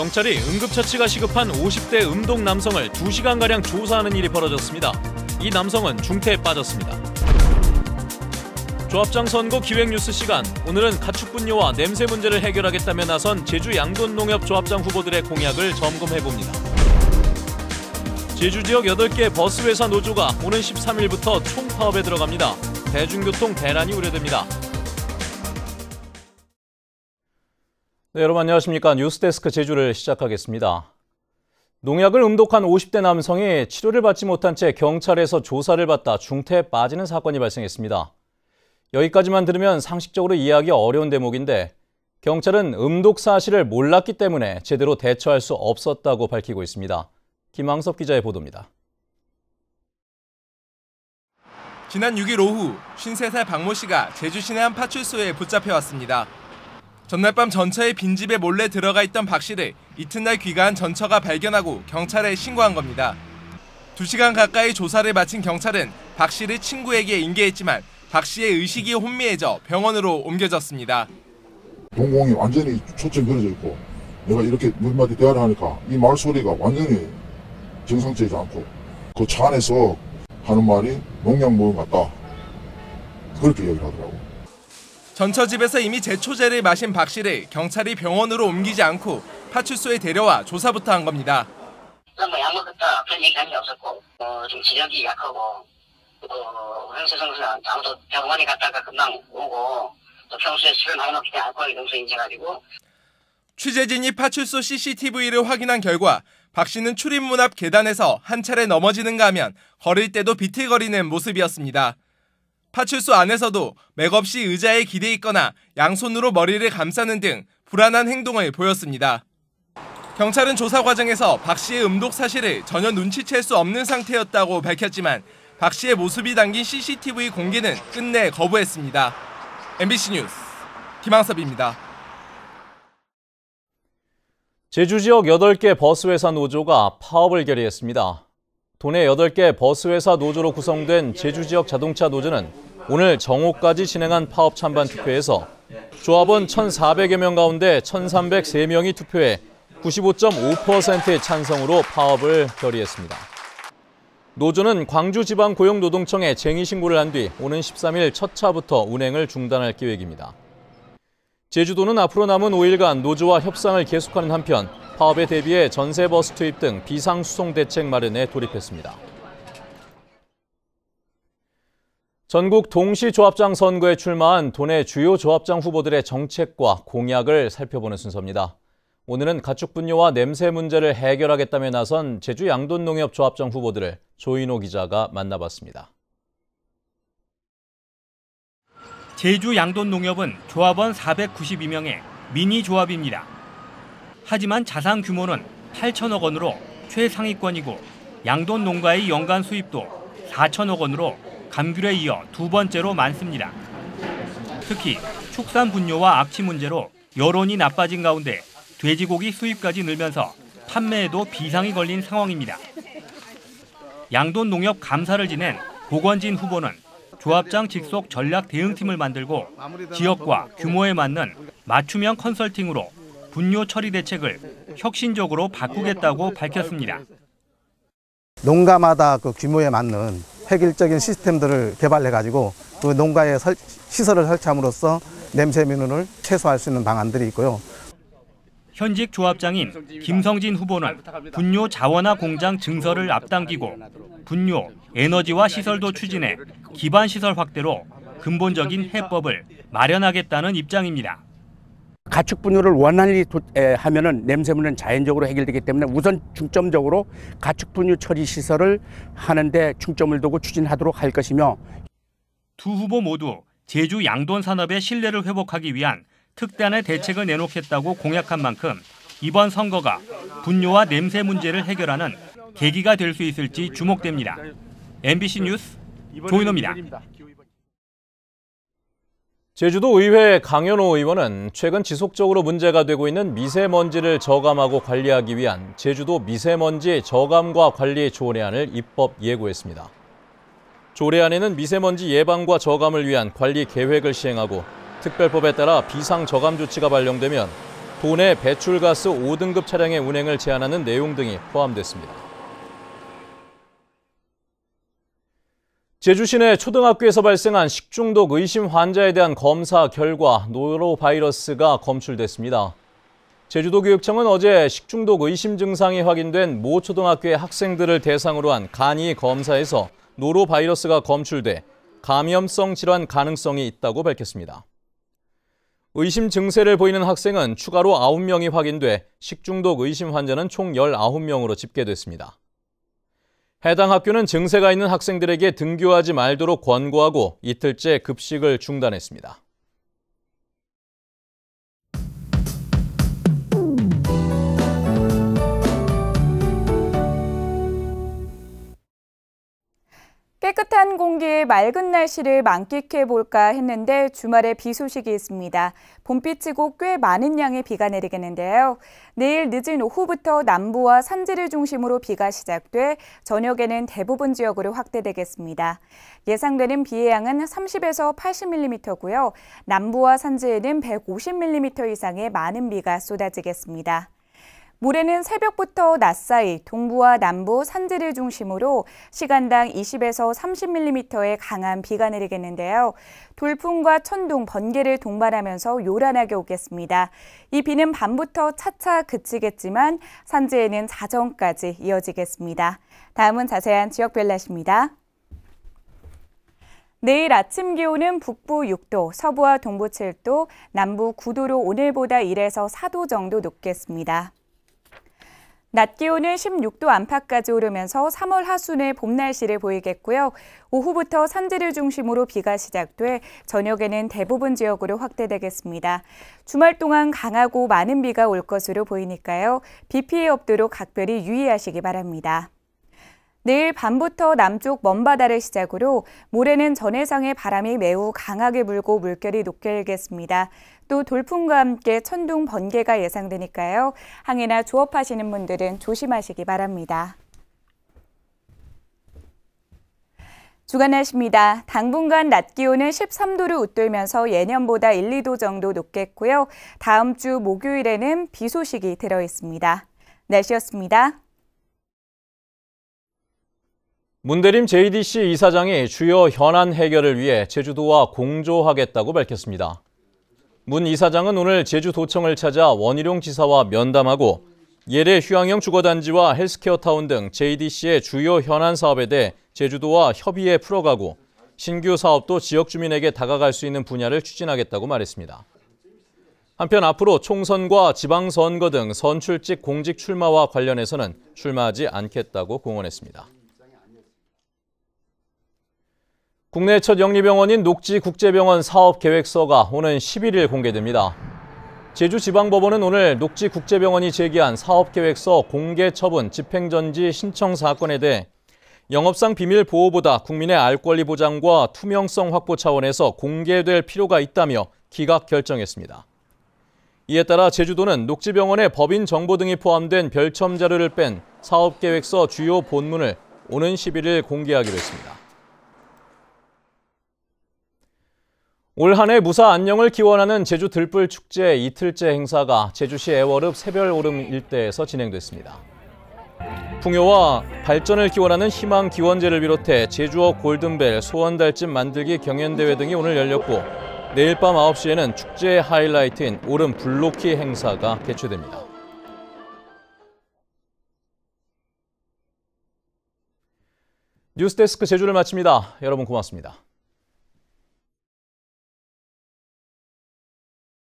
경찰이 응급처치가 시급한 50대 음독 남성을 2시간가량 조사하는 일이 벌어졌습니다. 이 남성은 중태에 빠졌습니다. 조합장 선거 기획뉴스 시간. 오늘은 가축분뇨와 냄새 문제를 해결하겠다며 나선 제주 양돈농협 조합장 후보들의 공약을 점검해봅니다. 제주 지역 8개 버스회사 노조가 오는 13일부터 총파업에 들어갑니다. 대중교통 대란이 우려됩니다. 네, 여러분 안녕하십니까. 뉴스데스크 제주를 시작하겠습니다. 농약을 음독한 50대 남성이 치료를 받지 못한 채 경찰에서 조사를 받다 중태에 빠지는 사건이 발생했습니다. 여기까지만 들으면 상식적으로 이해하기 어려운 대목인데 경찰은 음독 사실을 몰랐기 때문에 제대로 대처할 수 없었다고 밝히고 있습니다. 김항섭 기자의 보도입니다. 지난 6일 오후 53살 박모 씨가 제주 시내 한 파출소에 붙잡혀왔습니다. 전날 밤 전처의 빈집에 몰래 들어가 있던 박 씨를 이튿날 귀가한 전처가 발견하고 경찰에 신고한 겁니다. 2시간 가까이 조사를 마친 경찰은 박 씨를 친구에게 인계했지만 박 씨의 의식이 혼미해져 병원으로 옮겨졌습니다. 동공이 완전히 초점 그려져 있고 내가 이렇게 몇 마디 대화를 하니까 이 말소리가 완전히 정상적이지 않고 그 차 안에서 하는 말이 농약 먹은 것 같다. 그렇게 얘기를 하더라고. 전처 집에서 이미 제초제를 마신 박 씨를 경찰이 병원으로 옮기지 않고 파출소에 데려와 조사부터 한 겁니다. 약 먹었다 그런 얘기한 게 없었고 좀 지력이 약하고 평소에 아무도 병원에 갔다가 금방 오고 또 평소에 술을 많이 먹기 때문에 알코올 농도 인지해가지고. 취재진이 파출소 CCTV를 확인한 결과 박 씨는 출입문 앞 계단에서 한 차례 넘어지는가 하면 걸을 때도 비틀거리는 모습이었습니다. 파출소 안에서도 맥없이 의자에 기대 있거나 양손으로 머리를 감싸는 등 불안한 행동을 보였습니다. 경찰은 조사 과정에서 박 씨의 음독 사실을 전혀 눈치챌 수 없는 상태였다고 밝혔지만 박 씨의 모습이 담긴 CCTV 공개는 끝내 거부했습니다. MBC 뉴스 김항섭입니다. 제주 지역 8개 버스회사 노조가 파업을 결의했습니다. 도내 8개 버스회사 노조로 구성된 제주 지역 자동차 노조는 오늘 정오까지 진행한 파업 찬반 투표에서 조합원 1,400여 명 가운데 1,303명이 투표해 95.5%의 찬성으로 파업을 결의했습니다. 노조는 광주지방고용노동청에 쟁의 신고를 한 뒤 오는 13일 첫 차부터 운행을 중단할 계획입니다. 제주도는 앞으로 남은 5일간 노조와 협상을 계속하는 한편 파업에 대비해 전세버스 투입 등 비상수송 대책 마련에 돌입했습니다. 전국 동시조합장 선거에 출마한 도내 주요 조합장 후보들의 정책과 공약을 살펴보는 순서입니다. 오늘은 가축분뇨와 냄새 문제를 해결하겠다며 나선 제주 양돈농협 조합장 후보들을 조인호 기자가 만나봤습니다. 제주 양돈농협은 조합원 492명의 미니 조합입니다. 하지만 자산 규모는 8천억 원으로 최상위권이고 양돈 농가의 연간 수입도 4천억 원으로 감귤에 이어 두 번째로 많습니다. 특히 축산 분뇨와 악취 문제로 여론이 나빠진 가운데 돼지고기 수입까지 늘면서 판매에도 비상이 걸린 상황입니다. 양돈 농협 감사를 지낸 고건진 후보는 조합장 직속 전략 대응팀을 만들고 지역과 규모에 맞는 맞춤형 컨설팅으로 분뇨 처리 대책을 혁신적으로 바꾸겠다고 밝혔습니다. 농가마다 그 규모에 맞는 획일적인 시스템들을 개발해가지고 그 농가에 시설을 설치함으로써 냄새 민원을 최소화할 수 있는 방안들이 있고요. 현직 조합장인 김성진 후보는 분뇨 자원화 공장 증설을 앞당기고 분뇨, 에너지화 시설도 추진해 기반 시설 확대로 근본적인 해법을 마련하겠다는 입장입니다. 가축 분뇨를 원활히 하면은 냄새 문제는 자연적으로 해결되기 때문에 우선 중점적으로 가축 분뇨 처리 시설을 하는데 중점을 두고 추진하도록 할 것이며 두 후보 모두 제주 양돈 산업의 신뢰를 회복하기 위한 특단의 대책을 내놓겠다고 공약한 만큼 이번 선거가 분뇨와 냄새 문제를 해결하는 계기가 될 수 있을지 주목됩니다. MBC 뉴스 조인호입니다. 제주도 의회 강현호 의원은 최근 지속적으로 문제가 되고 있는 미세먼지를 저감하고 관리하기 위한 제주도 미세먼지 저감과 관리 조례안을 입법 예고했습니다. 조례안에는 미세먼지 예방과 저감을 위한 관리 계획을 시행하고 특별법에 따라 비상 저감 조치가 발령되면 도내 배출가스 5등급 차량의 운행을 제한하는 내용 등이 포함됐습니다. 제주 시내 초등학교에서 발생한 식중독 의심 환자에 대한 검사 결과 노로바이러스가 검출됐습니다. 제주도교육청은 어제 식중독 의심 증상이 확인된 모 초등학교의 학생들을 대상으로 한 간이 검사에서 노로바이러스가 검출돼 감염성 질환 가능성이 있다고 밝혔습니다. 의심 증세를 보이는 학생은 추가로 9명이 확인돼 식중독 의심 환자는 총 19명으로 집계됐습니다. 해당 학교는 증세가 있는 학생들에게 등교하지 말도록 권고하고 이틀째 급식을 중단했습니다. 깨끗한 공기에 맑은 날씨를 만끽해볼까 했는데 주말에 비 소식이 있습니다. 봄비치고 꽤 많은 양의 비가 내리겠는데요. 내일 늦은 오후부터 남부와 산지를 중심으로 비가 시작돼 저녁에는 대부분 지역으로 확대되겠습니다. 예상되는 비의 양은 30에서 80mm고요. 남부와 산지에는 150mm 이상의 많은 비가 쏟아지겠습니다. 모레는 새벽부터 낮 사이 동부와 남부, 산지를 중심으로 시간당 20에서 30mm의 강한 비가 내리겠는데요. 돌풍과 천둥, 번개를 동반하면서 요란하게 오겠습니다. 이 비는 밤부터 차차 그치겠지만 산지에는 자정까지 이어지겠습니다. 다음은 자세한 지역별 날씨입니다. 내일 아침 기온은 북부 6도, 서부와 동부 7도, 남부 9도로 오늘보다 1에서 4도 정도 높겠습니다. 낮 기온은 16도 안팎까지 오르면서 3월 하순의 봄 날씨를 보이겠고요. 오후부터 산지를 중심으로 비가 시작돼 저녁에는 대부분 지역으로 확대되겠습니다. 주말 동안 강하고 많은 비가 올 것으로 보이니까요. 비 피해 없도록 각별히 유의하시기 바랍니다. 내일 밤부터 남쪽 먼바다를 시작으로 모레는 전해상의 바람이 매우 강하게 불고 물결이 높게 일겠습니다. 또 돌풍과 함께 천둥, 번개가 예상되니까요. 항해나 조업하시는 분들은 조심하시기 바랍니다. 주간 날씨입니다. 당분간 낮 기온은 13도를 웃돌면서 예년보다 1, 2도 정도 높겠고요. 다음 주 목요일에는 비 소식이 들어있습니다. 날씨였습니다. 문대림 JDC 이사장이 주요 현안 해결을 위해 제주도와 공조하겠다고 밝혔습니다. 문 이사장은 오늘 제주도청을 찾아 원희룡 지사와 면담하고 예래 휴양형 주거단지와 헬스케어타운 등 JDC의 주요 현안 사업에 대해 제주도와 협의해 풀어가고 신규 사업도 지역 주민에게 다가갈 수 있는 분야를 추진하겠다고 말했습니다. 한편 앞으로 총선과 지방선거 등 선출직 공직 출마와 관련해서는 출마하지 않겠다고 공언했습니다. 국내 첫 영리병원인 녹지국제병원 사업계획서가 오는 11일 공개됩니다. 제주지방법원은 오늘 녹지국제병원이 제기한 사업계획서 공개처분 집행정지 신청 사건에 대해 영업상 비밀 보호보다 국민의 알 권리 보장과 투명성 확보 차원에서 공개될 필요가 있다며 기각 결정했습니다. 이에 따라 제주도는 녹지병원의 법인 정보 등이 포함된 별첨 자료를 뺀 사업계획서 주요 본문을 오는 11일 공개하기로 했습니다. 올 한 해 무사 안녕을 기원하는 제주 들불 축제 이틀째 행사가 제주시 애월읍 새별오름 일대에서 진행됐습니다. 풍요와 발전을 기원하는 희망 기원제를 비롯해 제주어 골든벨, 소원달집 만들기 경연대회 등이 오늘 열렸고 내일 밤 9시에는 축제의 하이라이트인 오름 불로키 행사가 개최됩니다. 뉴스데스크 제주를 마칩니다. 여러분 고맙습니다.